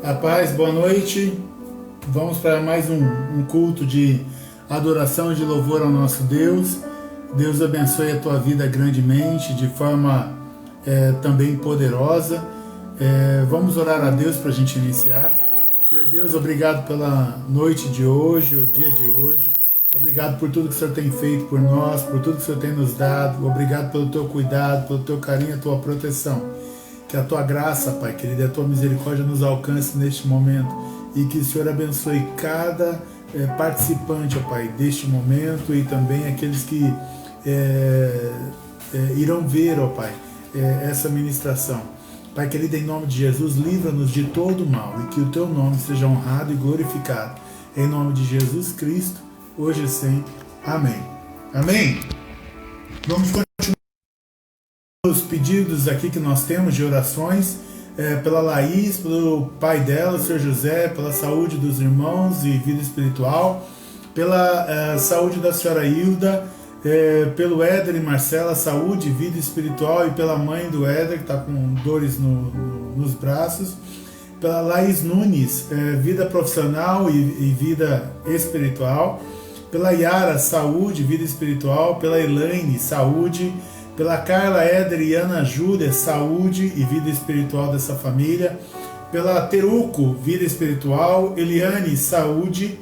A paz, boa noite. Vamos para mais um culto de adoração e de louvor ao nosso Deus. Deus abençoe a tua vida grandemente, de forma também poderosa. Vamos orar a Deus para a gente iniciar. Senhor Deus, obrigado pela noite de hoje, o dia de hoje. Obrigado por tudo que o Senhor tem feito por nós, por tudo que o Senhor tem nos dado. Obrigado pelo teu cuidado, pelo teu carinho, a tua proteção. Que a tua graça, Pai querido, e a tua misericórdia nos alcance neste momento e que o Senhor abençoe cada participante, ó Pai, deste momento e também aqueles que irão ver, ó Pai, essa ministração. Pai querido, em nome de Jesus, livra-nos de todo mal e que o teu nome seja honrado e glorificado. Em nome de Jesus Cristo, hoje e sempre. Amém. Amém. Vamos continuar os pedidos aqui que nós temos de orações pela Laís, pelo pai dela, o Senhor José, pela saúde dos irmãos e vida espiritual, pela saúde da senhora Hilda, pelo Éder e Marcela, saúde, vida espiritual, e pela mãe do Éder, que está com dores nos braços, pela Laís Nunes, vida profissional e vida espiritual, pela Yara, saúde, vida espiritual, pela Elaine, saúde, pela Carla, Éder e Ana Júlia, saúde e vida espiritual dessa família, pela Teruco, vida espiritual, Eliane, saúde,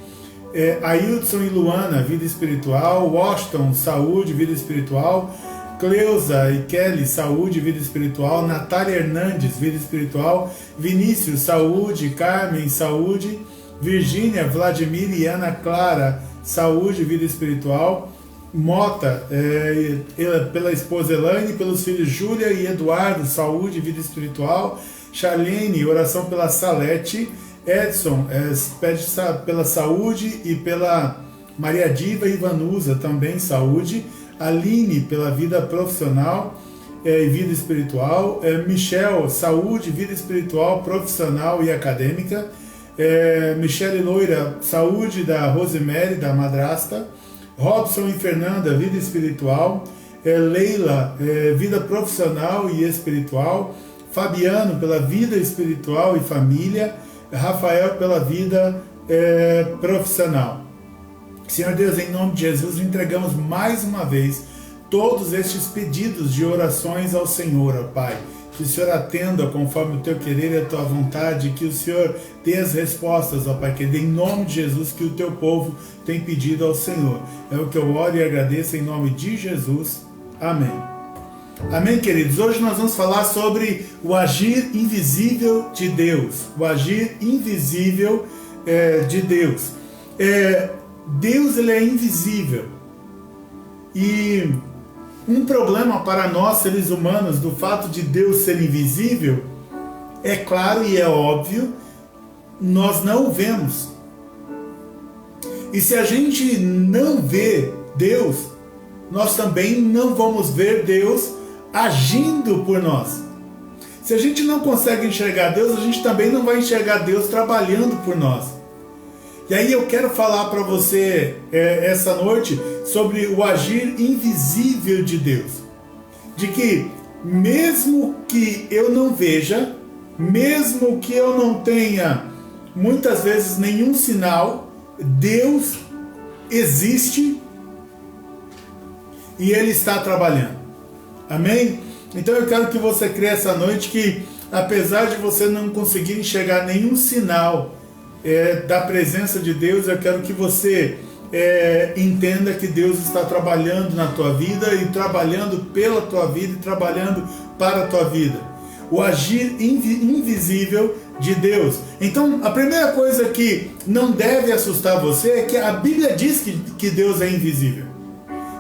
Ailton e Luana, vida espiritual, Washington, saúde, vida espiritual, Cleusa e Kelly, saúde, vida espiritual, Natália Hernandes, vida espiritual, Vinícius, saúde, Carmen, saúde, Virgínia, Vladimir e Ana Clara, saúde, vida espiritual, Mota, pela esposa Elaine, pelos filhos Júlia e Eduardo, saúde e vida espiritual, Charlene, oração pela Salete, Edson, pede pela saúde e pela Maria Diva e Vanusa, também saúde, Aline, pela vida profissional e vida espiritual, Michel, saúde, vida espiritual, profissional e acadêmica, Michele Loira, saúde da Rosemary, da madrasta, Robson e Fernanda, vida espiritual, Leila, vida profissional e espiritual, Fabiano, pela vida espiritual e família, Rafael, pela vida profissional. Senhor Deus, em nome de Jesus, entregamos mais uma vez todos estes pedidos de orações ao Senhor, ó Pai. Que o Senhor atenda conforme o teu querer e a tua vontade, que o Senhor dê as respostas, ó Pai, que em nome de Jesus, que o teu povo tem pedido ao Senhor. É o que eu oro e agradeço em nome de Jesus. Amém. Amém, queridos? Hoje nós vamos falar sobre o agir invisível de Deus. O agir invisível de Deus. Deus, ele é invisível. E um problema para nós, seres humanos, do fato de Deus ser invisível, é claro e é óbvio, nós não o vemos. E se a gente não vê Deus, nós também não vamos ver Deus agindo por nós. Se a gente não consegue enxergar Deus, a gente também não vai enxergar Deus trabalhando por nós. E aí eu quero falar para você essa noite sobre o agir invisível de Deus. De que mesmo que eu não veja, mesmo que eu não tenha muitas vezes nenhum sinal, Deus existe e Ele está trabalhando. Amém? Então eu quero que você creia essa noite que, apesar de você não conseguir enxergar nenhum sinal da presença de Deus, eu quero que você entenda que Deus está trabalhando na tua vida e trabalhando pela tua vida e trabalhando para a tua vida. O agir invisível de Deus. Então, a primeira coisa que não deve assustar você é que a Bíblia diz que Deus é invisível.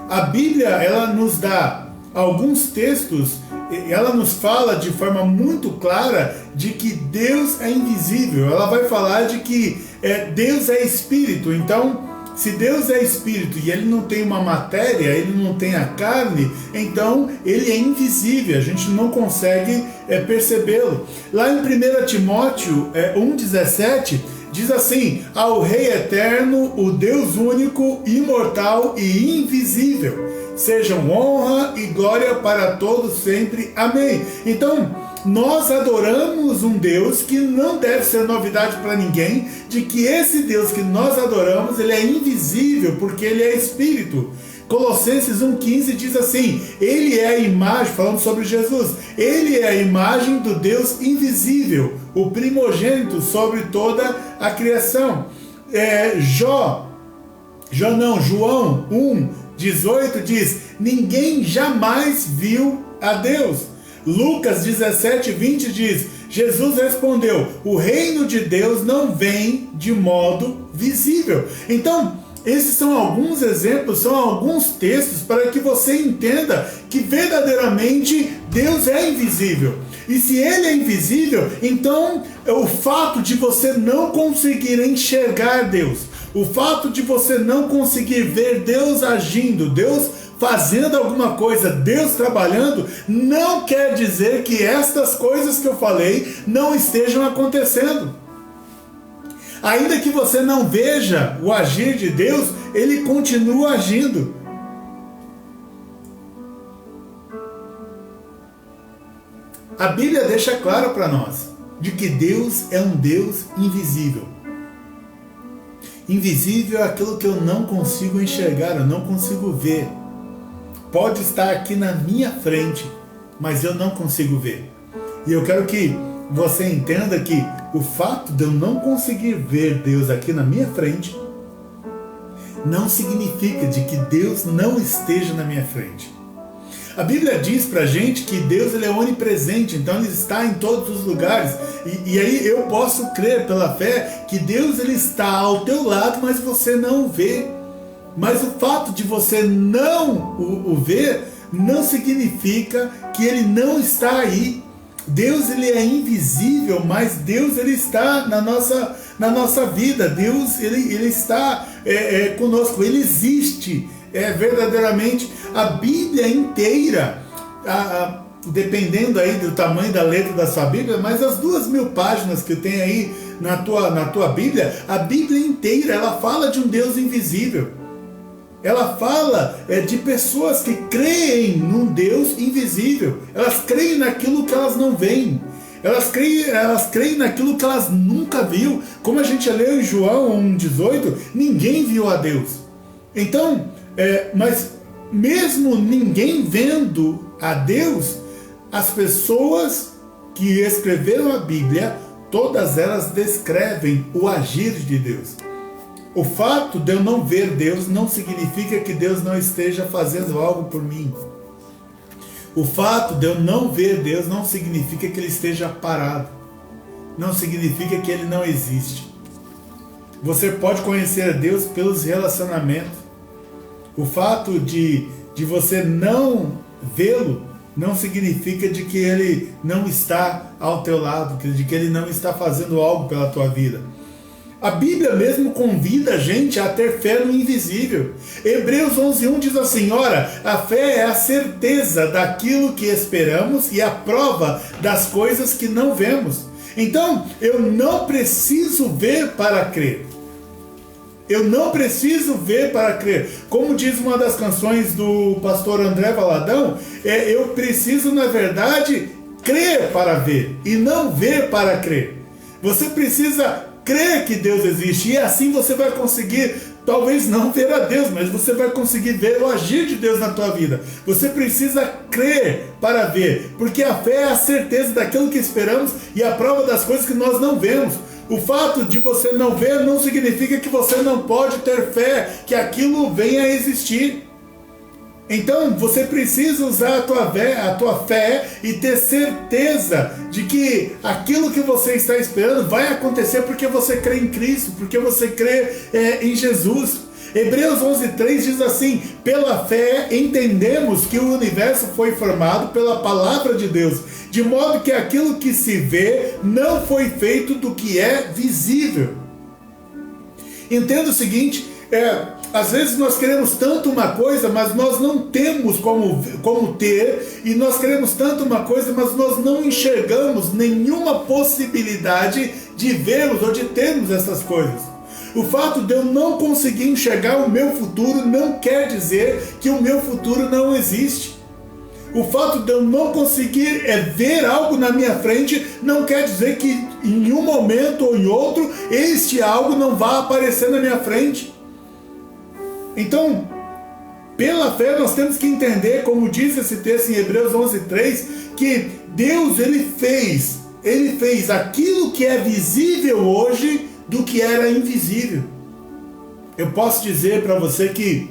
A Bíblia, ela nos dá alguns textos, ela nos fala de forma muito clara de que Deus é invisível. Ela vai falar de que Deus é espírito. Então, se Deus é espírito e Ele não tem uma matéria, Ele não tem a carne, então Ele é invisível, a gente não consegue percebê-lo. Lá em 1 Timóteo 1,17 diz assim: ao Rei eterno, o Deus único, imortal e invisível, sejam honra e glória para todos sempre. Amém. Então, nós adoramos um Deus que não deve ser novidade para ninguém, de que esse Deus que nós adoramos, ele é invisível, porque ele é Espírito. Colossenses 1,15 diz assim: ele é a imagem, falando sobre Jesus, ele é a imagem do Deus invisível, o primogênito sobre toda a criação. João 1,18 diz: ninguém jamais viu a Deus. Lucas 17,20 diz: Jesus respondeu: o reino de Deus não vem de modo visível. Então, esses são alguns exemplos, são alguns textos para que você entenda que verdadeiramente Deus é invisível. E se Ele é invisível, então o fato de você não conseguir enxergar Deus, o fato de você não conseguir ver Deus agindo, Deus fazendo alguma coisa, Deus trabalhando, não quer dizer que estas coisas que eu falei não estejam acontecendo. Ainda que você não veja o agir de Deus, Ele continua agindo. A Bíblia deixa claro para nós de que Deus é um Deus invisível. Invisível é aquilo que eu não consigo enxergar, eu não consigo ver. Pode estar aqui na minha frente, mas eu não consigo ver. E eu quero que você entenda que o fato de eu não conseguir ver Deus aqui na minha frente não significa de que Deus não esteja na minha frente. A Bíblia diz pra gente que Deus ele é onipresente, então Ele está em todos os lugares. E aí eu posso crer pela fé que Deus ele está ao teu lado, mas você não o vê. Mas o fato de você não o ver não significa que Ele não está aí. Deus ele é invisível, mas Deus ele está na nossa vida. Deus ele está conosco, Ele existe verdadeiramente. A Bíblia inteira, dependendo aí do tamanho da letra da sua Bíblia, mas as 2.000 páginas que tem aí na tua Bíblia, a Bíblia inteira ela fala de um Deus invisível. Ela fala de pessoas que creem num Deus invisível. Elas creem naquilo que elas não veem. Elas creem naquilo que elas nunca viram. Como a gente leu em João 1,18, ninguém viu a Deus. Então, mas mesmo ninguém vendo a Deus, as pessoas que escreveram a Bíblia, todas elas descrevem o agir de Deus. O fato de eu não ver Deus não significa que Deus não esteja fazendo algo por mim. O fato de eu não ver Deus não significa que Ele esteja parado. Não significa que Ele não existe. Você pode conhecer Deus pelos relacionamentos. O fato de você não vê-lo não significa de que Ele não está ao teu lado, de que Ele não está fazendo algo pela tua vida. A Bíblia mesmo convida a gente a ter fé no invisível. Hebreus 11:1 diz assim: ora, a fé é a certeza daquilo que esperamos e a prova das coisas que não vemos. Então, eu não preciso ver para crer. Eu não preciso ver para crer. Como diz uma das canções do pastor André Valadão, eu preciso, na verdade, crer para ver e não ver para crer. Você precisa crer que Deus existe, e assim você vai conseguir, talvez não ver a Deus, mas você vai conseguir ver o agir de Deus na tua vida. Você precisa crer para ver, porque a fé é a certeza daquilo que esperamos e a prova das coisas que nós não vemos. O fato de você não ver não significa que você não pode ter fé que aquilo venha a existir. Então você precisa usar a tua fé e ter certeza de que aquilo que você está esperando vai acontecer porque você crê em Cristo, porque você crê em Jesus. Hebreus 11:3 diz assim: pela fé entendemos que o universo foi formado pela palavra de Deus, de modo que aquilo que se vê não foi feito do que é visível. Entenda o seguinte, às vezes nós queremos tanto uma coisa, mas nós não temos como ter, e nós queremos tanto uma coisa, mas nós não enxergamos nenhuma possibilidade de vermos ou de termos essas coisas. O fato de eu não conseguir enxergar o meu futuro não quer dizer que o meu futuro não existe. O fato de eu não conseguir ver algo na minha frente não quer dizer que em um momento ou em outro este algo não vai aparecer na minha frente. Então, pela fé nós temos que entender, como diz esse texto em Hebreus 11:3, que Deus ele fez aquilo que é visível hoje do que era invisível. Eu posso dizer para você que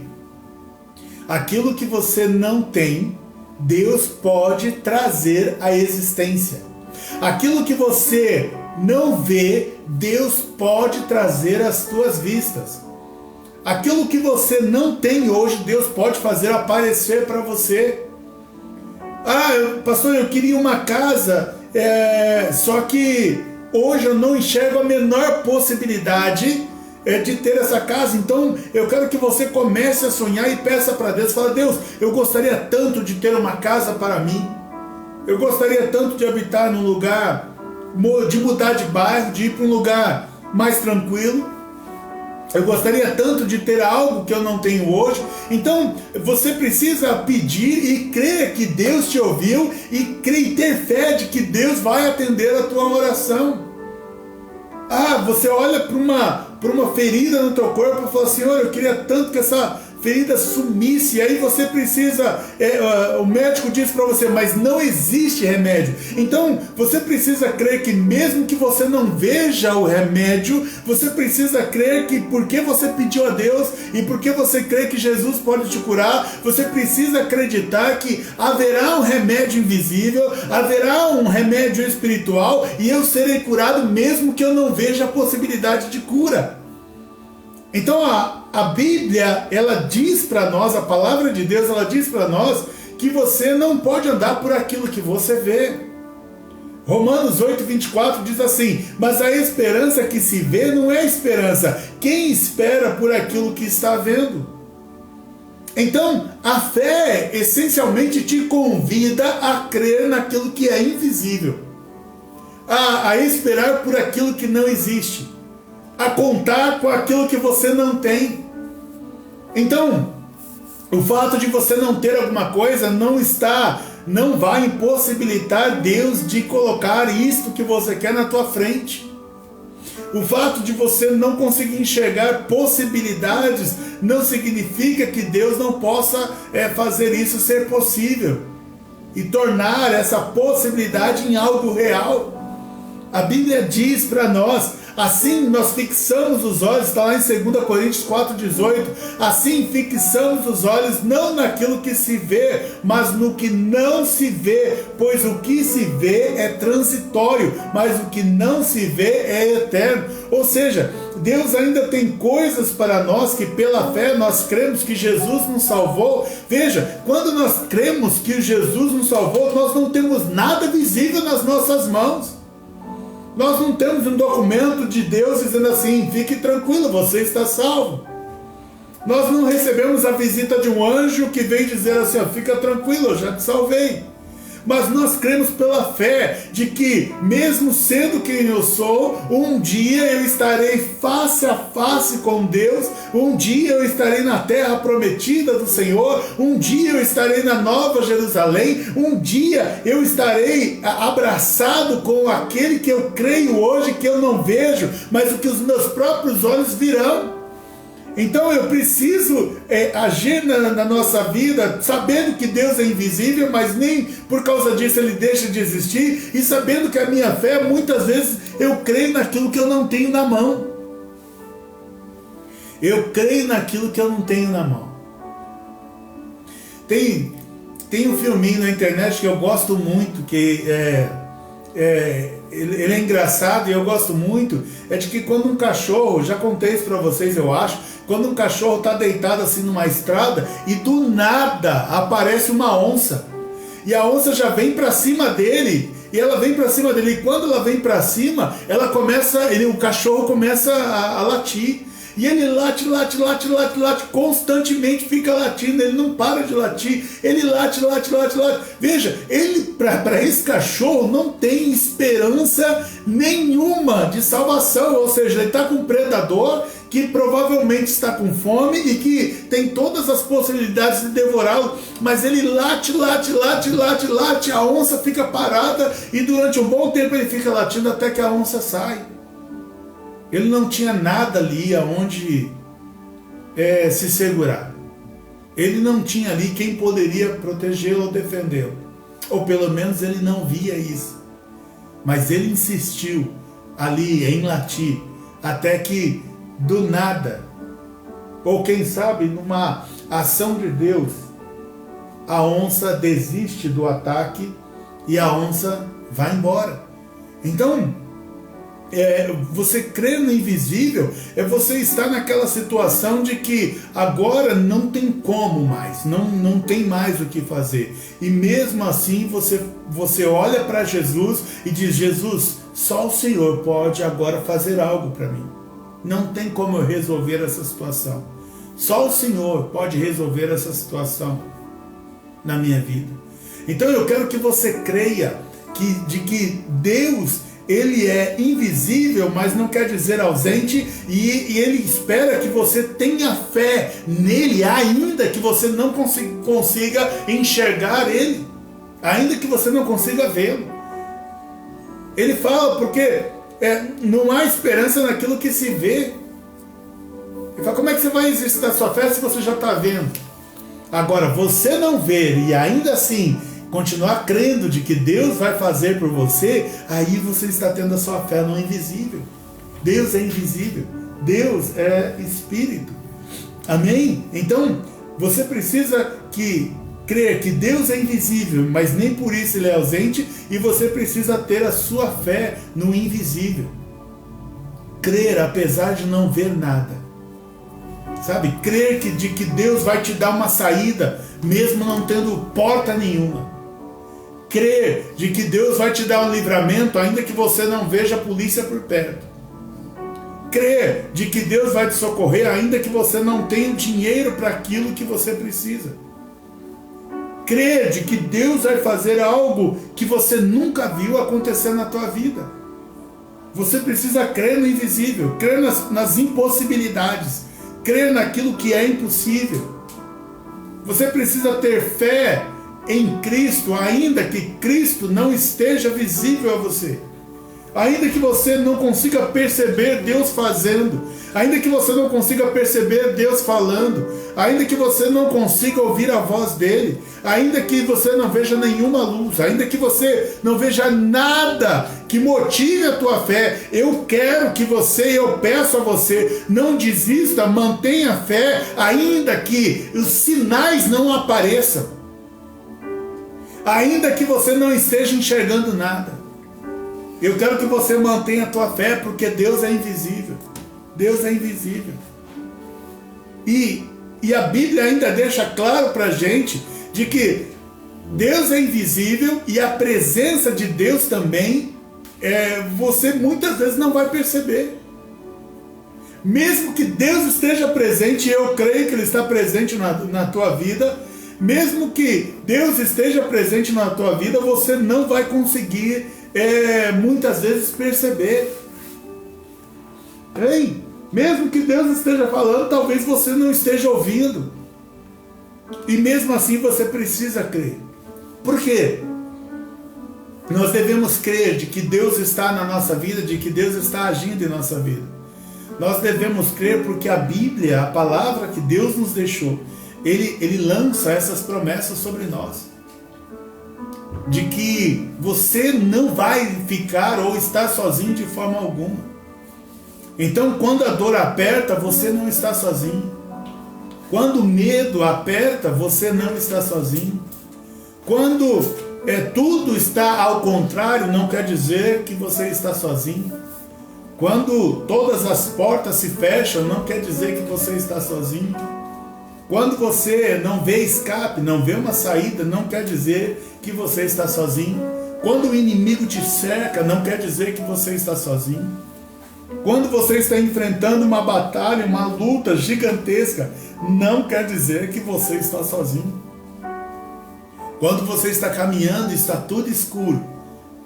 aquilo que você não tem, Deus pode trazer à existência. Aquilo que você não vê, Deus pode trazer às tuas vistas. Aquilo que você não tem hoje, Deus pode fazer aparecer para você. Pastor, eu queria uma casa, só que hoje eu não enxergo a menor possibilidade de ter essa casa. Então eu quero que você comece a sonhar e peça para Deus. Fala: Deus, eu gostaria tanto de ter uma casa para mim. Eu gostaria tanto de habitar num lugar, de mudar de bairro, de ir para um lugar mais tranquilo. Eu gostaria tanto de ter algo que eu não tenho hoje. Então você precisa pedir e crer que Deus te ouviu, e ter fé de que Deus vai atender a tua oração. Você olha para uma ferida no teu corpo e fala: Senhor, eu queria tanto que essa ferida sumisse. E aí você precisa, o médico diz para você, mas não existe remédio. Então você precisa crer que mesmo que você não veja o remédio, você precisa crer que porque você pediu a Deus e porque você crê que Jesus pode te curar, você precisa acreditar que haverá um remédio invisível, haverá um remédio espiritual, e eu serei curado mesmo que eu não veja a possibilidade de cura. Então a Bíblia, ela diz para nós, a palavra de Deus, ela diz para nós que você não pode andar por aquilo que você vê. Romanos 8:24 diz assim: mas a esperança que se vê não é esperança. Quem espera por aquilo que está vendo? Então a fé essencialmente te convida a crer naquilo que é invisível, a esperar por aquilo que não existe, a contar com aquilo que você não tem. Então, o fato de você não ter alguma coisa não vai impossibilitar Deus de colocar isto que você quer na tua frente. O fato de você não conseguir enxergar possibilidades não significa que Deus não possa fazer isso ser possível e tornar essa possibilidade em algo real. A Bíblia diz para nós: assim nós fixamos os olhos, está lá em 2 Coríntios 4:18, assim fixamos os olhos não naquilo que se vê, mas no que não se vê, pois o que se vê é transitório, mas o que não se vê é eterno. Ou seja, Deus ainda tem coisas para nós que pela fé nós cremos que Jesus nos salvou. Veja, quando nós cremos que Jesus nos salvou, nós não temos nada visível nas nossas mãos. Nós não temos um documento de Deus dizendo assim: fique tranquilo, você está salvo. Nós não recebemos a visita de um anjo que vem dizer assim: fica tranquilo, eu já te salvei. Mas nós cremos pela fé de que, mesmo sendo quem eu sou, um dia eu estarei face a face com Deus, um dia eu estarei na terra prometida do Senhor, um dia eu estarei na Nova Jerusalém, um dia eu estarei abraçado com aquele que eu creio hoje, que eu não vejo, mas o que os meus próprios olhos virão. Então eu preciso agir na nossa vida sabendo que Deus é invisível, mas nem por causa disso ele deixa de existir, e sabendo que a minha fé, muitas vezes eu creio naquilo que eu não tenho na mão. Eu creio naquilo que eu não tenho na mão. Tem um filminho na internet que eu gosto muito, que ele é engraçado e eu gosto muito. É de que quando um cachorro, já contei isso para vocês, eu acho, quando um cachorro está deitado assim numa estrada e do nada aparece uma onça, e a onça já vem para cima dele, e ela vem para cima dele, e quando ela vem para cima, o cachorro começa a latir. E ele late, constantemente fica latindo, ele não para de latir, ele late. Veja, para esse cachorro não tem esperança nenhuma de salvação, ou seja, ele está com um predador que provavelmente está com fome e que tem todas as possibilidades de devorá-lo, mas ele late, a onça fica parada e durante um bom tempo ele fica latindo até que a onça sai. Ele não tinha nada ali aonde se segurar. Ele não tinha ali quem poderia protegê-lo ou defendê-lo. Ou pelo menos ele não via isso. Mas ele insistiu ali em latir, até que do nada, ou quem sabe numa ação de Deus, a onça desiste do ataque e a onça vai embora. Então, você crer no invisível é você estar naquela situação de que agora não tem como mais, não tem mais o que fazer. E mesmo assim você olha para Jesus e diz: Jesus, só o Senhor pode agora fazer algo para mim. Não tem como eu resolver essa situação. Só o Senhor pode resolver essa situação na minha vida. Então eu quero que você creia de que Deus, Ele é invisível, mas não quer dizer ausente, e Ele espera que você tenha fé nele, ainda que você não consiga enxergar Ele, ainda que você não consiga vê-lo. Ele fala porque não há esperança naquilo que se vê. Ele fala: como é que você vai exercitar sua fé se você já está vendo? Agora, você não ver e ainda assim continuar crendo de que Deus vai fazer por você, aí você está tendo a sua fé no invisível. Deus é invisível, Deus é Espírito. Amém? Então, você precisa crer que Deus é invisível, mas nem por isso Ele é ausente, e você precisa ter a sua fé no invisível. Crer apesar de não ver nada. Sabe? Crer de que Deus vai te dar uma saída, mesmo não tendo porta nenhuma. Crer de que Deus vai te dar um livramento, ainda que você não veja a polícia por perto. Crer de que Deus vai te socorrer, ainda que você não tenha dinheiro para aquilo que você precisa. Crer de que Deus vai fazer algo que você nunca viu acontecer na tua vida. Você precisa crer no invisível, crer nas impossibilidades, crer naquilo que é impossível. Você precisa ter fé em Cristo, ainda que Cristo não esteja visível a você. Ainda que você não consiga perceber Deus fazendo, ainda que você não consiga perceber Deus falando, ainda que você não consiga ouvir a voz dele, ainda que você não veja nenhuma luz, ainda que você não veja nada que motive a tua fé, eu peço a você, não desista, mantenha a fé, ainda que os sinais não apareçam, ainda que você não esteja enxergando nada. Eu quero que você mantenha a tua fé, porque Deus é invisível. Deus é invisível. E a Bíblia ainda deixa claro para a gente de que Deus é invisível e a presença de Deus também você muitas vezes não vai perceber. Mesmo que Deus esteja presente, e eu creio que Ele está presente na tua vida, mesmo que Deus esteja presente na tua vida, você não vai conseguir muitas vezes perceber. Mesmo que Deus esteja falando, talvez você não esteja ouvindo. E mesmo assim você precisa crer. Por quê? Nós devemos crer de que Deus está na nossa vida, de que Deus está agindo em nossa vida. Nós devemos crer porque a Bíblia, a palavra que Deus nos deixou, Ele lança essas promessas sobre nós. De que você não vai ficar ou estar sozinho de forma alguma. Então, quando a dor aperta, você não está sozinho. Quando o medo aperta, você não está sozinho. Quando tudo está ao contrário, não quer dizer que você está sozinho. Quando todas as portas se fecham, não quer dizer que você está sozinho. Quando você não vê escape, não vê uma saída, não quer dizer que você está sozinho. Quando o inimigo te cerca, não quer dizer que você está sozinho. Quando você está enfrentando uma batalha, uma luta gigantesca, não quer dizer que você está sozinho. Quando você está caminhando e está tudo escuro,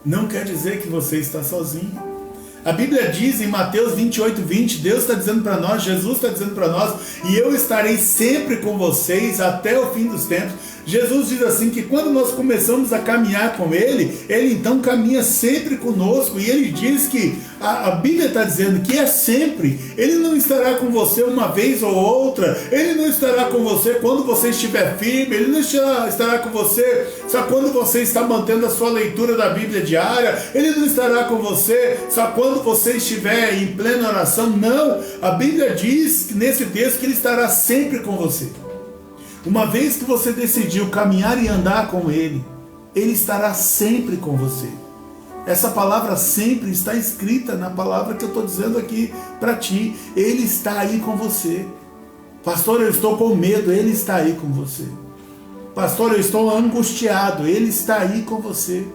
não quer dizer que você está sozinho. A Bíblia diz em Mateus 28:20, Deus está dizendo para nós, Jesus está dizendo para nós, e eu estarei sempre com vocês até o fim dos tempos. Jesus diz assim que quando nós começamos a caminhar com Ele, Ele então caminha sempre conosco, e Ele diz que, a Bíblia está dizendo que é sempre. Ele não estará com você uma vez ou outra, Ele não estará com você quando você estiver firme, Ele não estará com você só quando você está mantendo a sua leitura da Bíblia diária, Ele não estará com você só quando você estiver em plena oração. Não, a Bíblia diz nesse texto que Ele estará sempre com você. Uma vez que você decidiu caminhar e andar com Ele, Ele estará sempre com você. Essa palavra sempre está escrita na palavra que eu estou dizendo aqui para ti. Ele está aí com você. Pastor, eu estou com medo, Ele está aí com você. Pastor, eu estou angustiado, Ele está aí com você.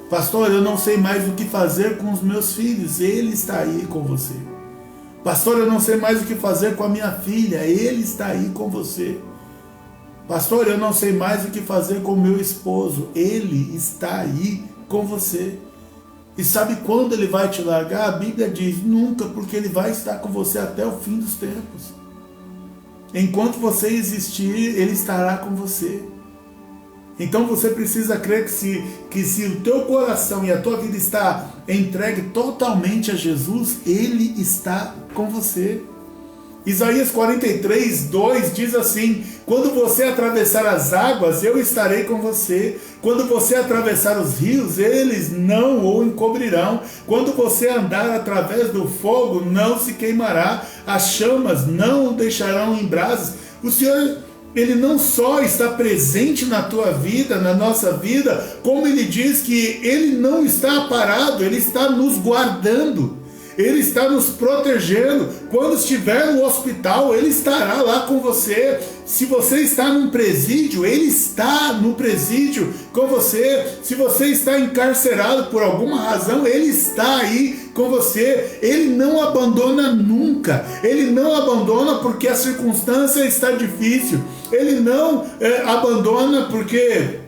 Pastor, eu não sei mais o que fazer com os meus filhos, Ele está aí com você. Pastor, eu não sei mais o que fazer com a minha filha, Ele está aí com você. Pastor, eu não sei mais o que fazer com o meu esposo, Ele está aí com você. E sabe quando Ele vai te largar? A Bíblia diz, nunca, porque Ele vai estar com você até o fim dos tempos. Enquanto você existir, Ele estará com você. Então você precisa crer que se o teu coração e a tua vida está entregue totalmente a Jesus, Ele está com você. Isaías 43:2 diz assim, quando você atravessar as águas, eu estarei com você. Quando você atravessar os rios, eles não o encobrirão. Quando você andar através do fogo, não se queimará. As chamas não o deixarão em brasas. O Senhor, Ele não só está presente na tua vida, na nossa vida, como Ele diz que Ele não está parado, Ele está nos guardando. Ele está nos protegendo. Quando estiver no hospital, Ele estará lá com você. Se você está num presídio, Ele está no presídio com você. Se você está encarcerado por alguma razão, Ele está aí com você. Ele não abandona nunca. Ele não abandona porque a circunstância está difícil. Ele não abandona porque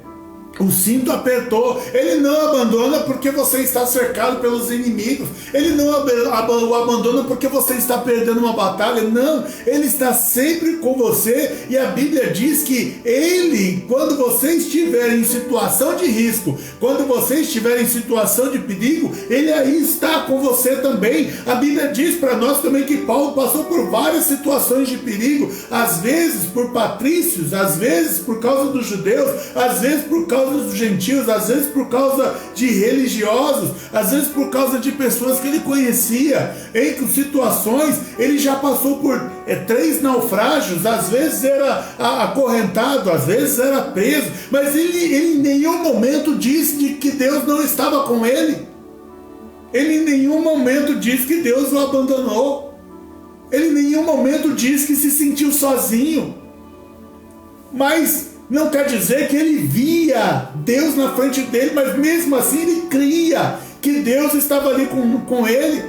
o cinto apertou. Ele não abandona porque você está cercado pelos inimigos. Ele não o abandona porque você está perdendo uma batalha. Não, Ele está sempre com você. E a Bíblia diz que Ele, quando você estiver em situação de risco, quando você estiver em situação de perigo, Ele aí está com você também. A Bíblia diz para nós também que Paulo passou por várias situações de perigo, às vezes por patrícios, às vezes por causa dos judeus, às vezes por causa dos gentios, às vezes por causa de religiosos, às vezes por causa de pessoas que ele conhecia. Em situações, ele já passou por 3 naufrágios, às vezes era acorrentado, às vezes era preso, mas ele em nenhum momento disse de que Deus não estava com ele. Ele em nenhum momento disse que Deus o abandonou. Ele em nenhum momento disse que se sentiu sozinho. Mas não quer dizer que ele via Deus na frente dele, mas mesmo assim ele cria que Deus estava ali com ele.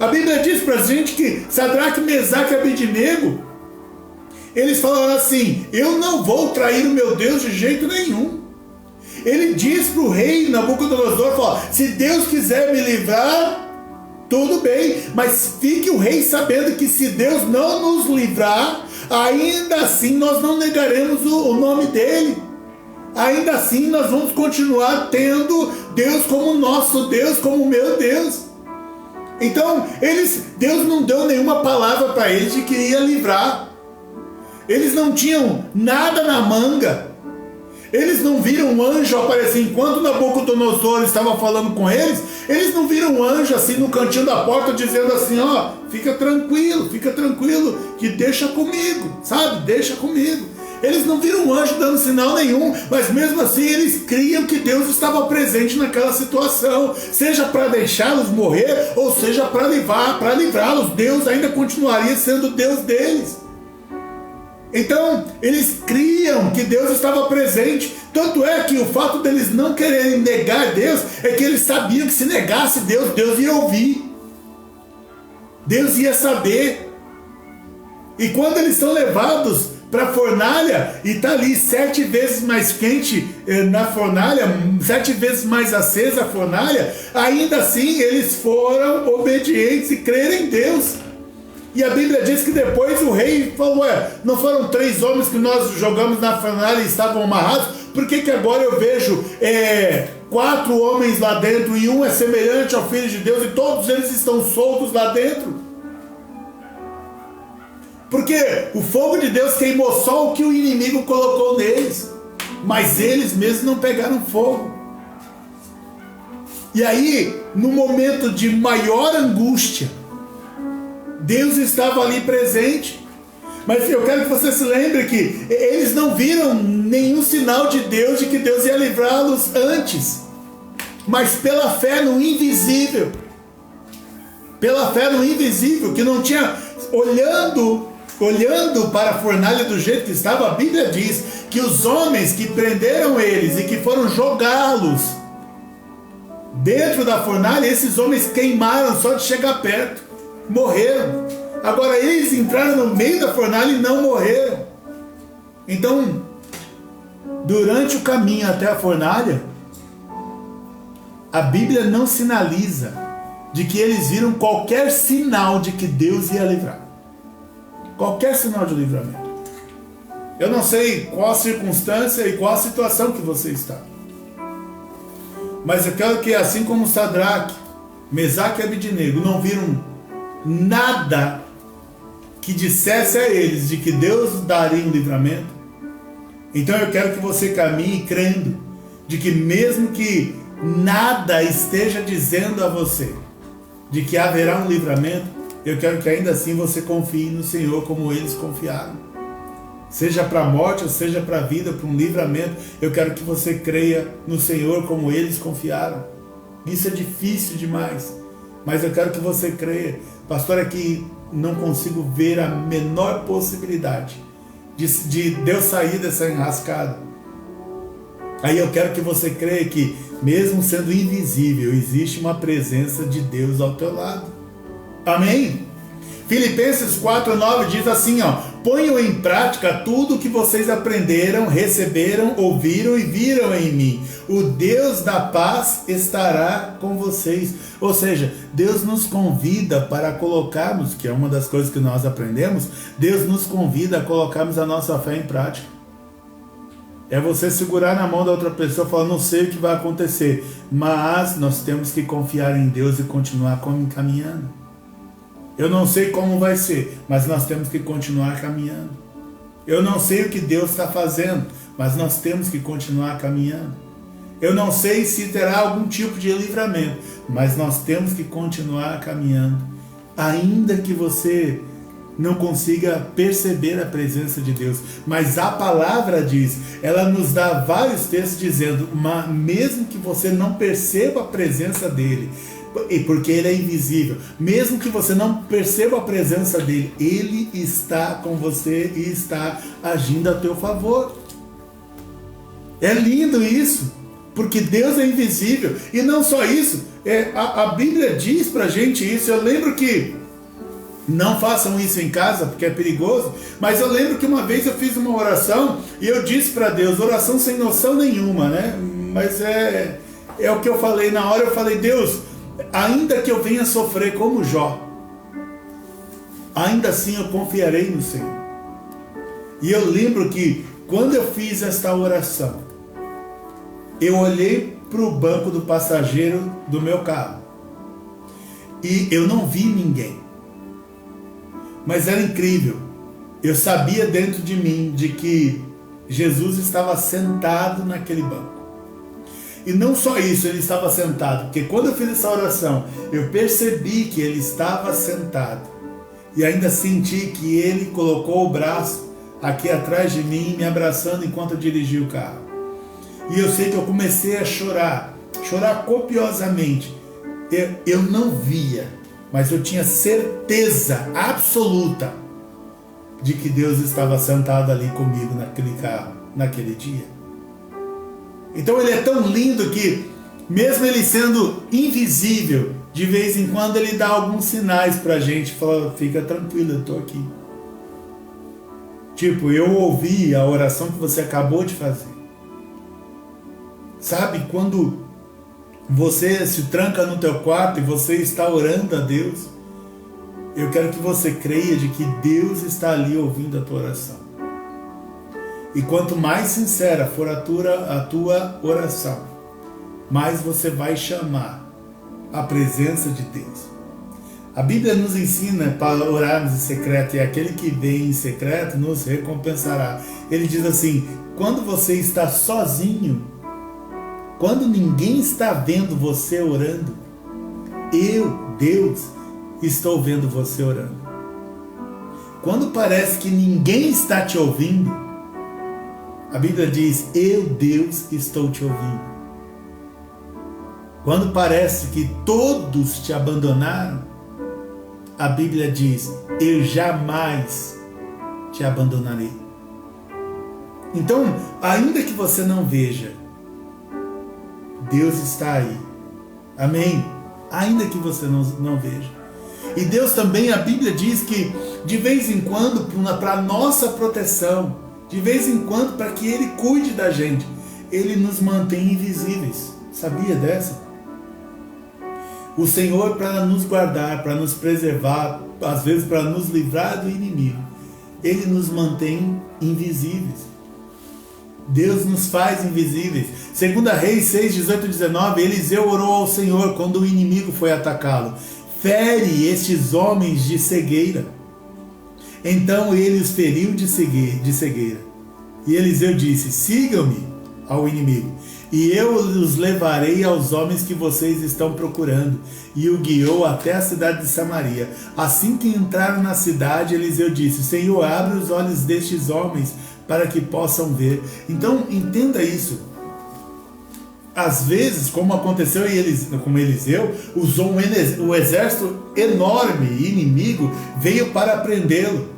A Bíblia diz pra gente que Sadraque, Mesaque e Abednego, eles falaram assim, eu não vou trair o meu Deus de jeito nenhum. Ele diz para o rei Nabucodonosor, se Deus quiser me livrar, tudo bem, mas fique o rei sabendo que se Deus não nos livrar, ainda assim nós não negaremos o nome dele. Ainda assim nós vamos continuar tendo Deus como nosso Deus, como meu Deus. Então Deus não deu nenhuma palavra para eles de que ia livrar. Eles não tinham nada na manga. Eles não viram um anjo aparecer enquanto Nabucodonosor estava falando com eles. Eles não viram um anjo assim no cantinho da porta dizendo assim, ó, fica tranquilo, que deixa comigo, sabe? Deixa comigo. Eles não viram um anjo dando sinal nenhum, mas mesmo assim eles criam que Deus estava presente naquela situação, seja para deixá-los morrer ou seja para livrá-los. Deus ainda continuaria sendo Deus deles. Então, eles criam que Deus estava presente. Tanto é que o fato deles não quererem negar Deus é que eles sabiam que se negasse Deus, Deus ia ouvir. Deus ia saber. E quando eles são levados para a fornalha e está ali 7 vezes mais quente na fornalha, 7 vezes mais acesa a fornalha, ainda assim eles foram obedientes e creram em Deus. E a Bíblia diz que depois o rei falou, não foram 3 homens que nós jogamos na fornalha e estavam amarrados? Por que agora eu vejo 4 homens lá dentro e um é semelhante ao Filho de Deus e todos eles estão soltos lá dentro? Porque o fogo de Deus queimou só o que o inimigo colocou neles, mas eles mesmos não pegaram fogo. E aí, no momento de maior angústia, Deus estava ali presente. Mas eu quero que você se lembre que eles não viram nenhum sinal de Deus, de que Deus ia livrá-los antes, mas pela fé no invisível. Pela fé no invisível, que não tinha, olhando para a fornalha do jeito que estava, a Bíblia diz que os homens que prenderam eles e que foram jogá-los dentro da fornalha, esses homens queimaram só de chegar perto, morreram. Agora eles entraram no meio da fornalha e não morreram. Então, durante o caminho até a fornalha, a Bíblia não sinaliza de que eles viram qualquer sinal de que Deus ia livrar. Qualquer sinal de livramento. Eu não sei qual a circunstância e qual a situação que você está. Mas eu quero que, assim como Sadraque, Mesaque e Abednego não viram nada que dissesse a eles de que Deus daria um livramento, então eu quero que você caminhe crendo de que mesmo que nada esteja dizendo a você de que haverá um livramento, eu quero que ainda assim você confie no Senhor como eles confiaram. Seja para a morte ou seja para a vida, para um livramento, eu quero que você creia no Senhor como eles confiaram. Isso é difícil demais, mas eu quero que você creia. Pastor, aqui não consigo ver a menor possibilidade de Deus sair dessa enrascada. Aí eu quero que você creia que, mesmo sendo invisível, existe uma presença de Deus ao teu lado. Amém? Filipenses 4:9 diz assim, ponham em prática tudo o que vocês aprenderam, receberam, ouviram e viram em mim. O Deus da paz estará com vocês. Ou seja, Deus nos convida para colocarmos, que é uma das coisas que nós aprendemos, Deus nos convida a colocarmos a nossa fé em prática. É você segurar na mão da outra pessoa e falar, não sei o que vai acontecer, mas nós temos que confiar em Deus e continuar caminhando. Eu não sei como vai ser, mas nós temos que continuar caminhando. Eu não sei o que Deus está fazendo, mas nós temos que continuar caminhando. Eu não sei se terá algum tipo de livramento, mas nós temos que continuar caminhando. Ainda que você não consiga perceber a presença de Deus, mas a palavra diz, ela nos dá vários textos dizendo, mas mesmo que você não perceba a presença dele, porque ele é invisível, mesmo que você não perceba a presença dele, ele está com você e está agindo a teu favor. É lindo isso, porque Deus é invisível. E não só isso, a Bíblia diz pra gente isso. Eu lembro que, não façam isso em casa porque é perigoso, mas eu lembro que uma vez eu fiz uma oração e eu disse para Deus, oração sem noção nenhuma, né? Mas é o que eu falei na hora. Eu falei, Deus, ainda que eu venha sofrer como Jó, ainda assim eu confiarei no Senhor. E eu lembro que quando eu fiz esta oração, eu olhei para o banco do passageiro do meu carro e eu não vi ninguém, mas era incrível. Eu sabia dentro de mim de que Jesus estava sentado naquele banco. E não só isso, ele estava sentado, porque quando eu fiz essa oração, eu percebi que ele estava sentado. E ainda senti que ele colocou o braço aqui atrás de mim, me abraçando enquanto eu dirigia o carro. E eu sei que eu comecei a chorar copiosamente. Eu não via, mas eu tinha certeza absoluta de que Deus estava sentado ali comigo naquele carro, naquele dia. Então ele é tão lindo que, mesmo ele sendo invisível, de vez em quando ele dá alguns sinais para a gente, fala, fica tranquilo, eu estou aqui. Tipo, eu ouvi a oração que você acabou de fazer. Sabe, quando você se tranca no teu quarto e você está orando a Deus, eu quero que você creia de que Deus está ali ouvindo a tua oração. E quanto mais sincera for a tua oração, mais você vai chamar a presença de Deus. A Bíblia nos ensina para orarmos em secreto, e aquele que vem em secreto nos recompensará. Ele diz assim: quando você está sozinho, quando ninguém está vendo você orando, eu, Deus, estou vendo você orando. Quando parece que ninguém está te ouvindo, a Bíblia diz: eu, Deus, estou te ouvindo. Quando parece que todos te abandonaram, a Bíblia diz: eu jamais te abandonarei. Então, ainda que você não veja, Deus está aí. Amém? Ainda que você não veja. E Deus também, a Bíblia diz que de vez em quando, para nossa proteção, de vez em quando, para que Ele cuide da gente, Ele nos mantém invisíveis. Sabia dessa? O Senhor, para nos guardar, para nos preservar, às vezes para nos livrar do inimigo, Ele nos mantém invisíveis. Deus nos faz invisíveis. 2 Reis 6, 18 e 19, Eliseu orou ao Senhor quando o inimigo foi atacá-lo: fere estes homens de cegueira. Então ele os feriu de cegueira. E Eliseu disse: sigam-me ao inimigo, e eu os levarei aos homens que vocês estão procurando. E o guiou até a cidade de Samaria. Assim que entraram na cidade, Eliseu disse: Senhor, abre os olhos destes homens para que possam ver. Então, entenda isso. Às vezes, como aconteceu com Eliseu, usou um exército enorme, inimigo, veio para prendê-lo.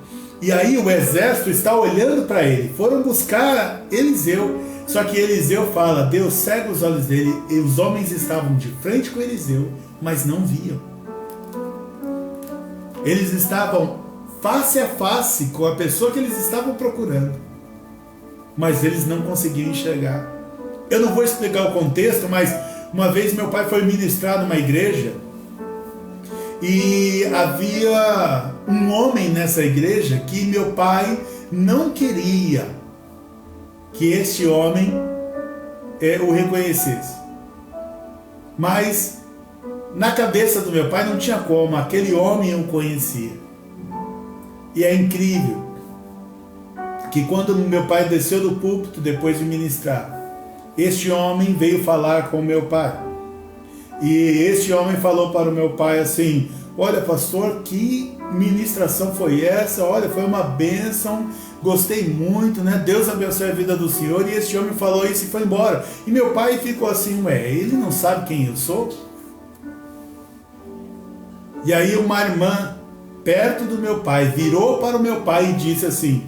E aí o exército está olhando para ele. Foram buscar Eliseu. Só que Eliseu fala: Deus cega os olhos dele. E os homens estavam de frente com Eliseu, mas não viam. Eles estavam face a face com a pessoa que eles estavam procurando, mas eles não conseguiam enxergar. Eu não vou explicar o contexto, mas uma vez meu pai foi ministrar numa igreja e havia um homem nessa igreja que meu pai não queria que este homem o reconhecesse. Mas na cabeça do meu pai não tinha como, aquele homem o conhecia. E é incrível que quando meu pai desceu do púlpito depois de ministrar, este homem veio falar com o meu pai. E este homem falou para o meu pai assim: olha, pastor, que ministração foi essa? Olha, foi uma bênção, gostei muito, né? Deus abençoe a vida do senhor. E este homem falou isso e foi embora. E meu pai ficou assim: ué, ele não sabe quem eu sou? E aí uma irmã perto do meu pai virou para o meu pai e disse assim: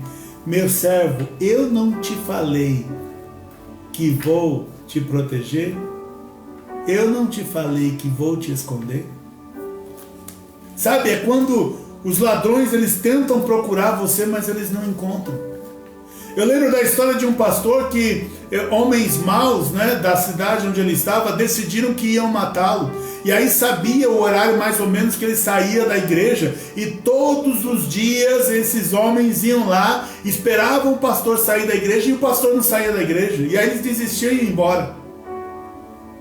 meu servo, eu não te falei que vou te proteger? Eu não te falei que vou te esconder? Sabe, é quando os ladrões eles tentam procurar você, mas eles não encontram. Eu lembro da história de um pastor que homens maus, né, da cidade onde ele estava decidiram que iam matá-lo. E aí sabia o horário mais ou menos que ele saía da igreja, e todos os dias esses homens iam lá, esperavam o pastor sair da igreja, e o pastor não saía da igreja, e aí eles desistiam e iam embora.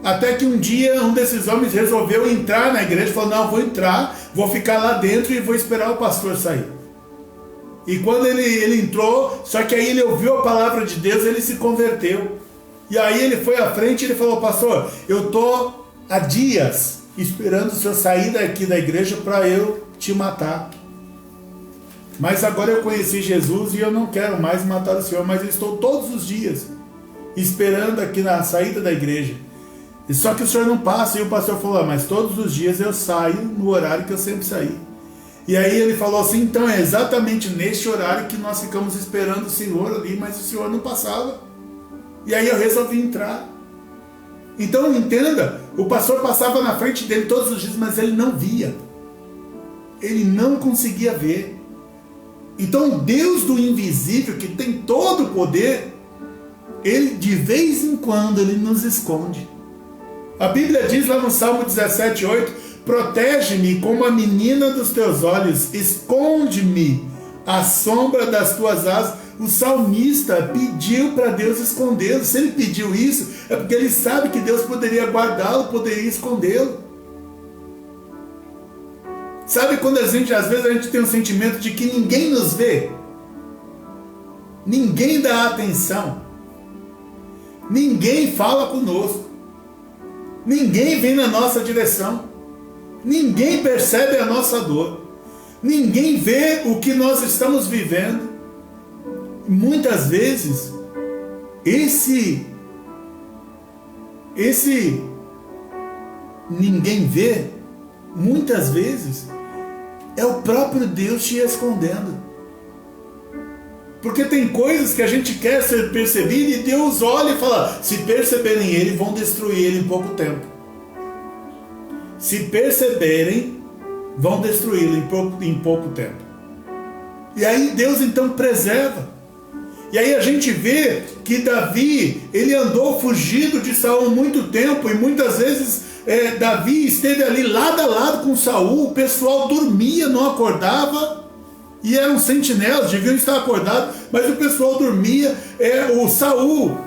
Até que um dia um desses homens resolveu entrar na igreja, falou: não, vou entrar, vou ficar lá dentro e vou esperar o pastor sair. E quando ele entrou, só que aí ele ouviu a palavra de Deus, ele se converteu. E aí ele foi à frente e ele falou: pastor, eu estou há dias esperando o senhor sair daqui da igreja para eu te matar. Mas agora eu conheci Jesus e eu não quero mais matar o senhor, mas eu estou todos os dias esperando aqui na saída da igreja. E só que o senhor não passa. E o pastor falou: mas todos os dias eu saio no horário que eu sempre saí. E aí ele falou assim: então é exatamente neste horário que nós ficamos esperando o senhor ali, mas o senhor não passava. E aí eu resolvi entrar. Então entenda, o pastor passava na frente dele todos os dias, mas ele não via. Ele não conseguia ver. Então o Deus do invisível, que tem todo o poder, ele de vez em quando ele nos esconde. A Bíblia diz lá no Salmo 17:8: protege-me como a menina dos teus olhos, esconde-me à sombra das tuas asas. O salmista pediu para Deus escondê-lo. Se ele pediu isso, é porque ele sabe que Deus poderia guardá-lo, poderia escondê-lo. Sabe quando às vezes a gente tem um sentimento de que ninguém nos vê? Ninguém dá atenção. Ninguém fala conosco. Ninguém vem na nossa direção. Ninguém percebe a nossa dor. Ninguém vê o que nós estamos vivendo. Muitas vezes, esse ninguém vê, muitas vezes, é o próprio Deus te escondendo. Porque tem coisas que a gente quer ser percebido e Deus olha e fala: se perceberem ele, vão destruir ele em pouco tempo. Se perceberem, vão destruí-lo em pouco tempo. E aí Deus então preserva. E aí a gente vê que Davi, ele andou fugido de Saul muito tempo, e muitas vezes Davi esteve ali lado a lado com Saul, o pessoal dormia, não acordava, e eram sentinelas, deviam estar acordados, mas o pessoal dormia. O Saul,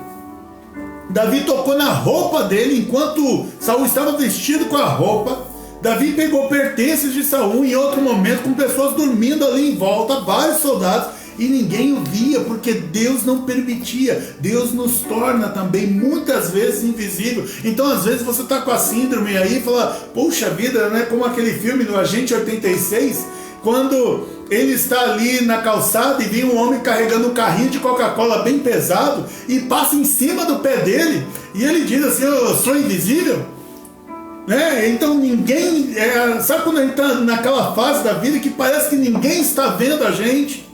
Davi tocou na roupa dele, enquanto Saul estava vestido com a roupa. Davi pegou pertences de Saul em outro momento, com pessoas dormindo ali em volta, vários soldados, e ninguém o via, porque Deus não permitia. Deus nos torna também muitas vezes invisível. Então às vezes você está com a síndrome aí e fala: poxa vida, né? Como aquele filme do Agente 86, quando ele está ali na calçada e vem um homem carregando um carrinho de Coca-Cola bem pesado e passa em cima do pé dele, e ele diz assim: eu sou invisível, né? Então ninguém, sabe quando a gente está naquela fase da vida que parece que ninguém está vendo a gente?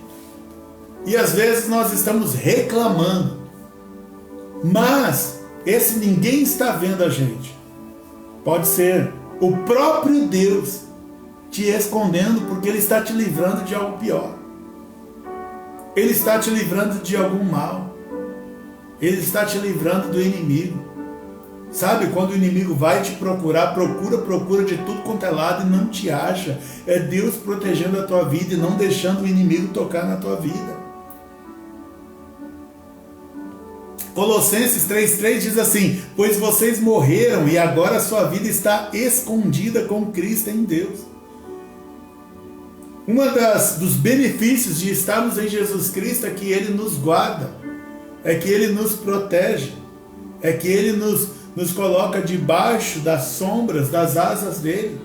E às vezes nós estamos reclamando, mas esse ninguém está vendo a gente pode ser o próprio Deus te escondendo, porque Ele está te livrando de algo pior. Ele está te livrando de algum mal. Ele está te livrando do inimigo. Sabe, quando o inimigo vai te procurar, procura de tudo quanto é lado e não te acha. É Deus protegendo a tua vida e não deixando o inimigo tocar na tua vida. Colossenses 3,3 diz assim: pois vocês morreram e agora a sua vida está escondida com Cristo em Deus. Dos benefícios de estarmos em Jesus Cristo é que Ele nos guarda, é que Ele nos protege, é que Ele nos coloca debaixo das sombras, das asas dEle,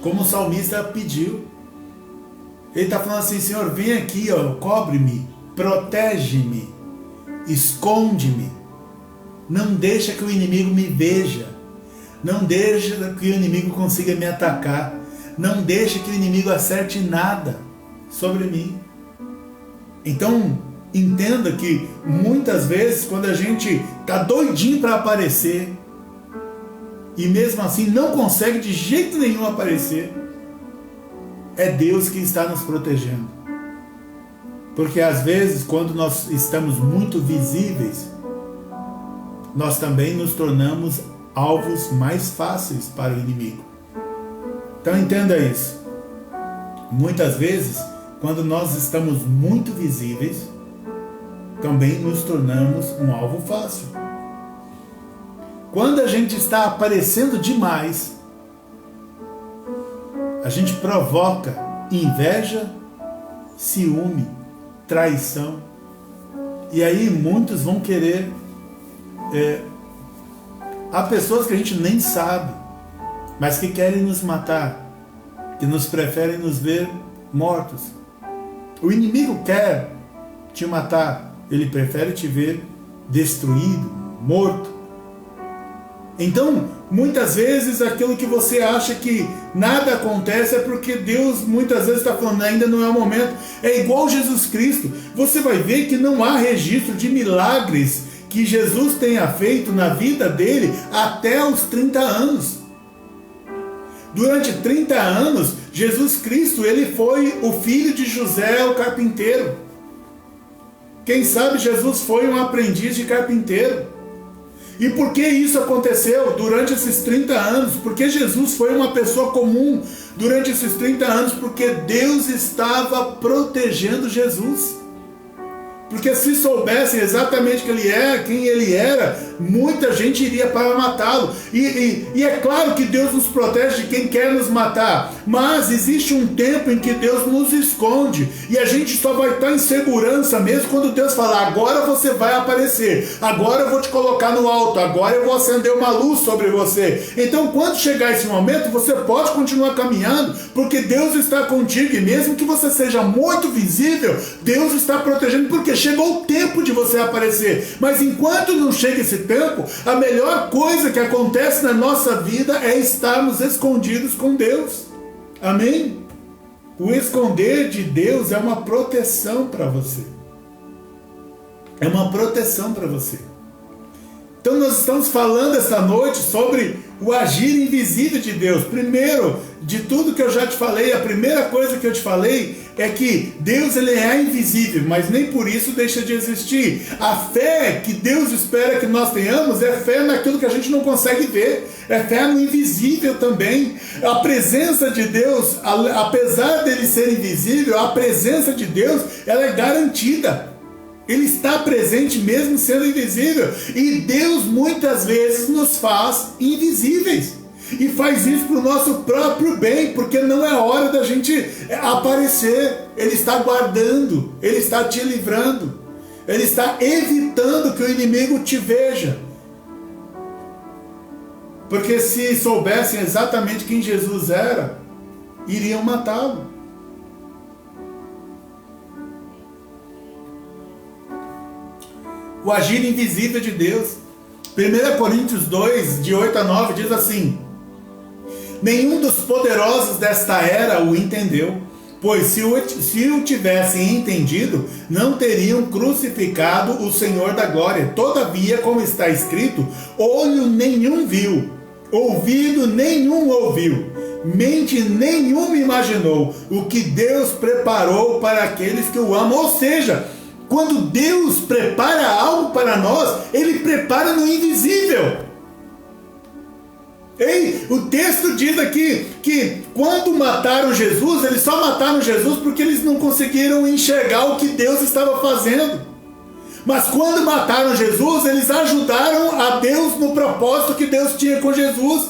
como o salmista pediu. Ele está falando assim: Senhor, vem aqui, cobre-me, protege-me, esconde-me, não deixa que o inimigo me veja, não deixa que o inimigo consiga me atacar, não deixa que o inimigo acerte nada sobre mim. Então, entenda que muitas vezes, quando a gente está doidinho para aparecer, e mesmo assim não consegue de jeito nenhum aparecer, é Deus que está nos protegendo. Porque às vezes, quando nós estamos muito visíveis, nós também nos tornamos alvos mais fáceis para o inimigo. Então entenda isso. Muitas vezes, quando nós estamos muito visíveis, também nos tornamos um alvo fácil. Quando a gente está aparecendo demais, a gente provoca inveja, ciúme, traição. E aí muitos vão querer... há pessoas que a gente nem sabe, mas que querem nos matar, que nos preferem nos ver mortos. O inimigo quer te matar, ele prefere te ver destruído, morto. Então, muitas vezes, aquilo que você acha que nada acontece é porque Deus muitas vezes está falando: ainda não é o momento. É igual Jesus Cristo. Você vai ver que não há registro de milagres que Jesus tenha feito na vida dele até os 30 anos. Durante 30 anos, Jesus Cristo, ele foi o filho de José, o carpinteiro. Quem sabe Jesus foi um aprendiz de carpinteiro. E por que isso aconteceu durante esses 30 anos? Porque Jesus foi uma pessoa comum durante esses 30 anos, porque Deus estava protegendo Jesus. Porque se soubessem exatamente quem ele era, muita gente iria para matá-lo. E é claro que Deus nos protege de quem quer nos matar, mas existe um tempo em que Deus nos esconde, e a gente só vai estar em segurança mesmo quando Deus falar: agora você vai aparecer, agora eu vou te colocar no alto, agora eu vou acender uma luz sobre você. Então, quando chegar esse momento, você pode continuar caminhando, porque Deus está contigo, e mesmo que você seja muito visível, Deus está protegendo, porque chegou o tempo de você aparecer. Mas enquanto não chega esse tempo, a melhor coisa que acontece na nossa vida é estarmos escondidos com Deus. Amém? O esconder de Deus é uma proteção para você. É uma proteção para você. Então nós estamos falando esta noite sobre o agir invisível de Deus. Primeiro, de tudo que eu já te falei, a primeira coisa que eu te falei é que Deus, ele é invisível, mas nem por isso deixa de existir. A fé que Deus espera que nós tenhamos é fé naquilo que a gente não consegue ver, é fé no invisível também. A presença de Deus, apesar dele ser invisível, a presença de Deus, ela é garantida. Ele está presente mesmo sendo invisível. E Deus muitas vezes nos faz invisíveis. E faz isso para o nosso próprio bem, porque não é hora da gente aparecer. Ele está guardando, ele está te livrando, ele está evitando que o inimigo te veja. Porque se soubessem exatamente quem Jesus era, iriam matá-lo. O agir invisível de Deus. 1 Coríntios 2, de 8 a 9, diz assim: nenhum dos poderosos desta era o entendeu, pois se o tivessem entendido, não teriam crucificado o Senhor da glória. Todavia, como está escrito, olho nenhum viu, ouvido nenhum ouviu, mente nenhuma imaginou o que Deus preparou para aqueles que o amam. Ou seja, quando Deus prepara algo para nós, ele prepara no invisível. Ei, o texto diz aqui que quando mataram Jesus, eles só mataram Jesus porque eles não conseguiram enxergar o que Deus estava fazendo. Mas quando mataram Jesus, eles ajudaram a Deus no propósito que Deus tinha com Jesus.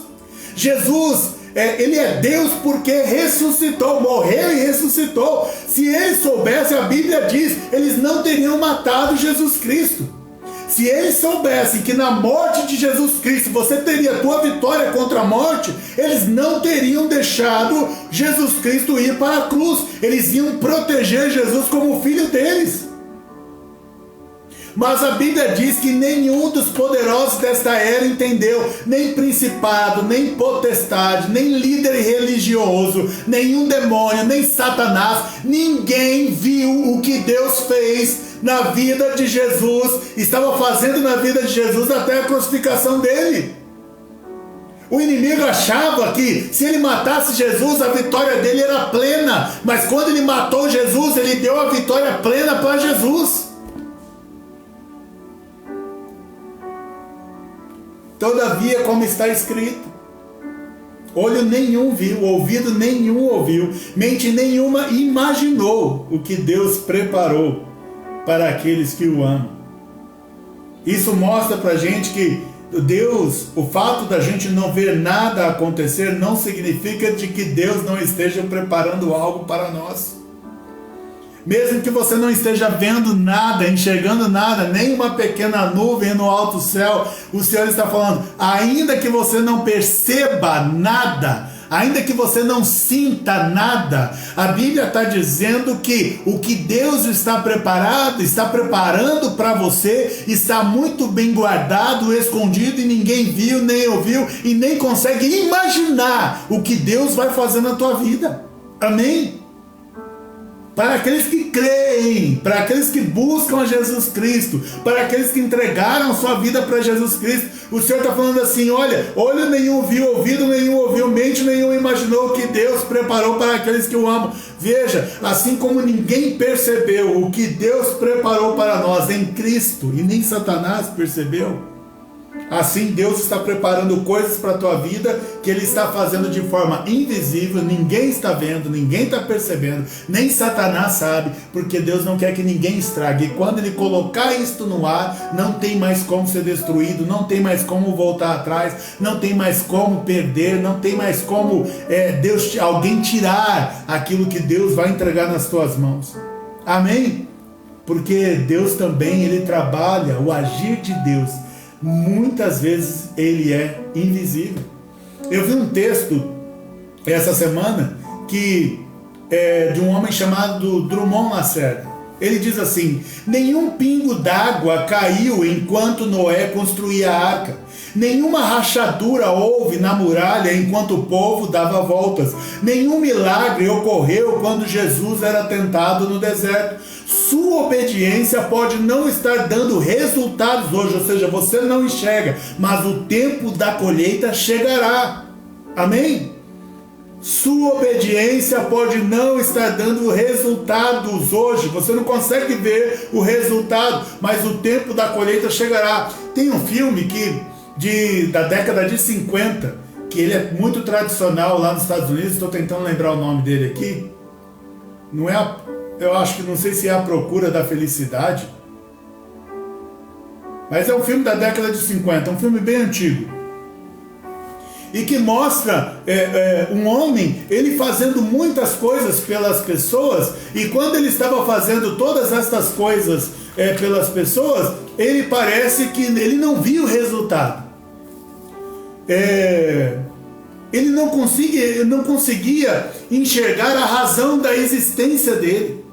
Jesus, ele é Deus porque ressuscitou, morreu e ressuscitou. Se eles soubessem, a Bíblia diz, eles não teriam matado Jesus Cristo. Se eles soubessem que na morte de Jesus Cristo você teria a tua vitória contra a morte, eles não teriam deixado Jesus Cristo ir para a cruz. Eles iam proteger Jesus como filho deles. Mas a Bíblia diz que nenhum dos poderosos desta era entendeu, nem principado, nem potestade, nem líder religioso, nenhum demônio, nem Satanás, ninguém viu o que Deus fez na vida de Jesus, estava fazendo na vida de Jesus até a crucificação dele. O inimigo achava que se ele matasse Jesus, a vitória dele era plena, mas quando ele matou Jesus, ele deu a vitória plena para Jesus. Todavia, como está escrito, olho nenhum viu, ouvido nenhum ouviu, mente nenhuma imaginou o que Deus preparou para aqueles que o amam. Isso mostra para a gente que Deus, o fato da gente não ver nada acontecer, não significa de que Deus não esteja preparando algo para nós. Mesmo que você não esteja vendo nada, enxergando nada, nem uma pequena nuvem no alto céu, o Senhor está falando, ainda que você não perceba nada, ainda que você não sinta nada, a Bíblia está dizendo que o que Deus está preparando para você, está muito bem guardado, escondido, e ninguém viu, nem ouviu, e nem consegue imaginar o que Deus vai fazer na tua vida. Amém? para aqueles que creem, para aqueles que buscam a Jesus Cristo, para aqueles que entregaram sua vida para Jesus Cristo. O Senhor está falando assim: olha, olho nenhum viu, ouvido nenhum ouviu, mente nenhum imaginou o que Deus preparou para aqueles que o amam. Veja, assim como ninguém percebeu o que Deus preparou para nós em Cristo, e nem Satanás percebeu, assim Deus está preparando coisas para a tua vida que Ele está fazendo de forma invisível, ninguém está vendo, ninguém está percebendo, nem Satanás sabe, porque Deus não quer que ninguém estrague. E quando Ele colocar isto no ar, não tem mais como ser destruído, não tem mais como voltar atrás, não tem mais como perder, não tem mais como alguém tirar aquilo que Deus vai entregar nas tuas mãos. Amém? Porque Deus também, Ele trabalha, o agir de Deus muitas vezes ele é invisível. Eu vi um texto essa semana que de um homem chamado Drummond Lacerda. Ele diz assim: nenhum pingo d'água caiu enquanto Noé construía a arca, nenhuma rachadura houve na muralha enquanto o povo dava voltas, nenhum milagre ocorreu quando Jesus era tentado no deserto. Sua obediência pode não estar dando resultados hoje, ou seja, você não enxerga, mas o tempo da colheita chegará. Amém? Sua obediência pode não estar dando resultados hoje, você não consegue ver o resultado, mas o tempo da colheita chegará. Tem um filme da década de 50, que ele é muito tradicional lá nos Estados Unidos, estou tentando lembrar o nome dele aqui. Eu acho que não sei se é A Procura da Felicidade, mas é um filme da década de 50, um filme bem antigo, e que mostra um homem, ele fazendo muitas coisas pelas pessoas, e quando ele estava fazendo todas estas coisas pelas pessoas, ele parece que ele não via o resultado. Ele não conseguia enxergar a razão da existência dele.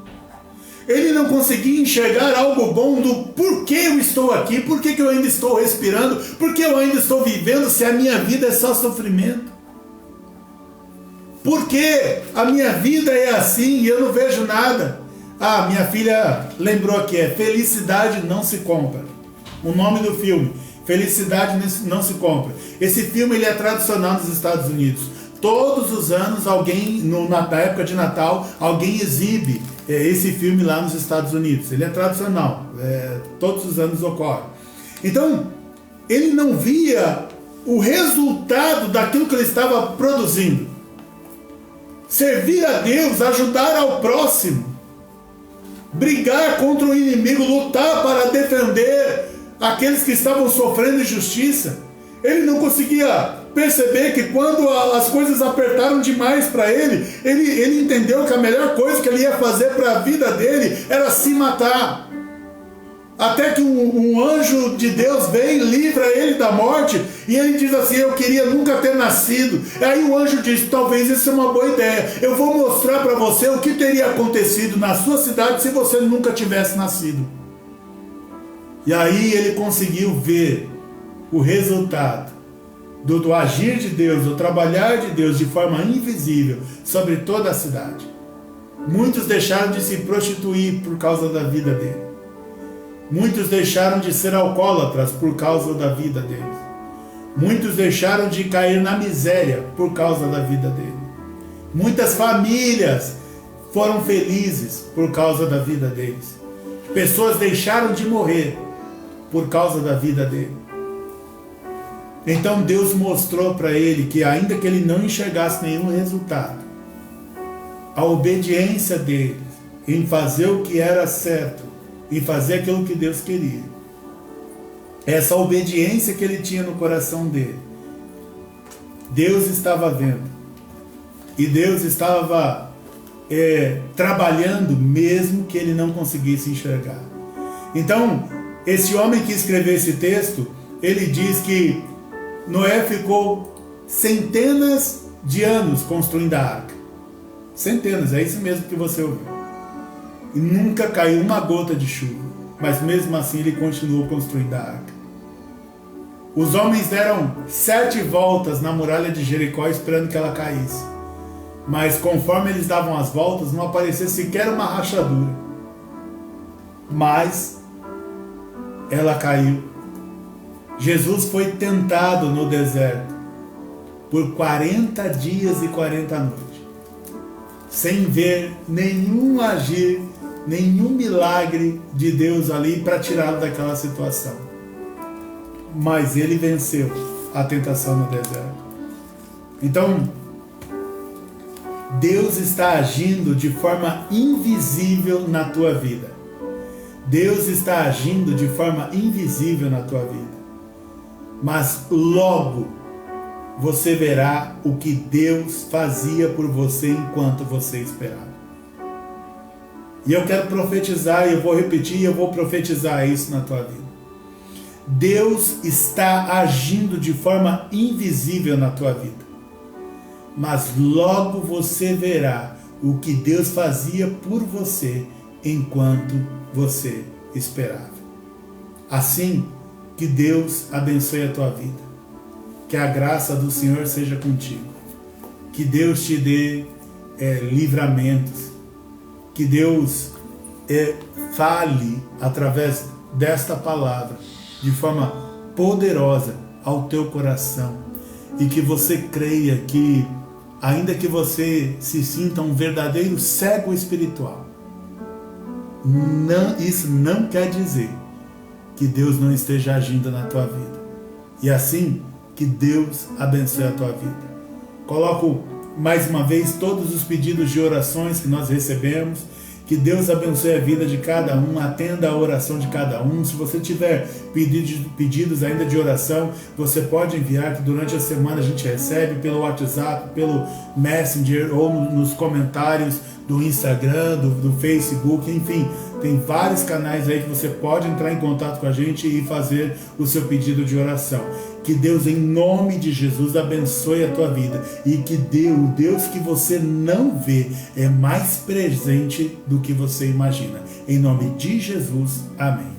Ele não conseguia enxergar algo bom do porquê eu estou aqui, porquê que eu ainda estou respirando, porquê eu ainda estou vivendo se a minha vida é só sofrimento. Porque a minha vida é assim e eu não vejo nada. Ah, minha filha lembrou aqui, Felicidade Não Se Compra. O nome do filme, Felicidade Não Se Compra. Esse filme ele é tradicional nos Estados Unidos. Todos os anos alguém, na época de Natal, alguém exibe esse filme lá nos Estados Unidos. Ele é tradicional, todos os anos ocorre. Então, ele não via o resultado daquilo que ele estava produzindo. Servir a Deus, ajudar ao próximo, brigar contra o inimigo, lutar para defender aqueles que estavam sofrendo injustiça. Ele não conseguia perceber que quando as coisas apertaram demais para ele entendeu que a melhor coisa que ele ia fazer para a vida dele era se matar. Até que um anjo de Deus vem, livra ele da morte, e ele diz assim: eu queria nunca ter nascido. Aí o anjo diz: talvez isso é uma boa ideia, eu vou mostrar para você o que teria acontecido na sua cidade se você nunca tivesse nascido. E aí ele conseguiu ver o resultado do agir de Deus, do trabalhar de Deus de forma invisível sobre toda a cidade. Muitos deixaram de se prostituir por causa da vida dele. Muitos deixaram de ser alcoólatras por causa da vida deles. Muitos deixaram de cair na miséria por causa da vida dele. Muitas famílias foram felizes por causa da vida deles. Pessoas deixaram de morrer por causa da vida dele. Então Deus mostrou para ele que, ainda que ele não enxergasse nenhum resultado, a obediência dele em fazer o que era certo, em fazer aquilo que Deus queria, essa obediência que ele tinha no coração dele, Deus estava vendo, e Deus estava trabalhando mesmo que ele não conseguisse enxergar. Então, esse homem que escreveu esse texto, ele diz que Noé ficou centenas de anos construindo a arca. Centenas, é isso mesmo que você ouviu. E nunca caiu uma gota de chuva, mas mesmo assim ele continuou construindo a arca. Os homens deram 7 voltas na muralha de Jericó esperando que ela caísse. mas conforme eles davam as voltas, não aparecia sequer uma rachadura. Mas ela caiu. Jesus foi tentado no deserto por 40 dias e 40 noites, sem ver nenhum agir, nenhum milagre de Deus ali para tirá-lo daquela situação. Mas ele venceu a tentação no deserto. Então, Deus está agindo de forma invisível na tua vida. Deus está agindo de forma invisível na tua vida. Mas logo você verá o que Deus fazia por você enquanto você esperava. E eu quero profetizar, eu vou repetir, eu vou profetizar isso na tua vida. Deus está agindo de forma invisível na tua vida. Mas logo você verá o que Deus fazia por você enquanto você esperava. Assim, que Deus abençoe a tua vida. Que a graça do Senhor seja contigo. Que Deus te dê livramentos. Que Deus fale através desta palavra de forma poderosa ao teu coração. E que você creia que, ainda que você se sinta um verdadeiro cego espiritual, isso não quer dizer que Deus não esteja agindo na tua vida. E assim, que Deus abençoe a tua vida. Coloco mais uma vez todos os pedidos de orações que nós recebemos. Que Deus abençoe a vida de cada um, atenda a oração de cada um. Se você tiver pedidos ainda de oração, você pode enviar, que durante a semana a gente recebe pelo WhatsApp, pelo Messenger ou nos comentários do Instagram, do Facebook, enfim, tem vários canais aí que você pode entrar em contato com a gente e fazer o seu pedido de oração. Que Deus, em nome de Jesus, abençoe a tua vida e que o Deus que você não vê é mais presente do que você imagina. Em nome de Jesus, amém.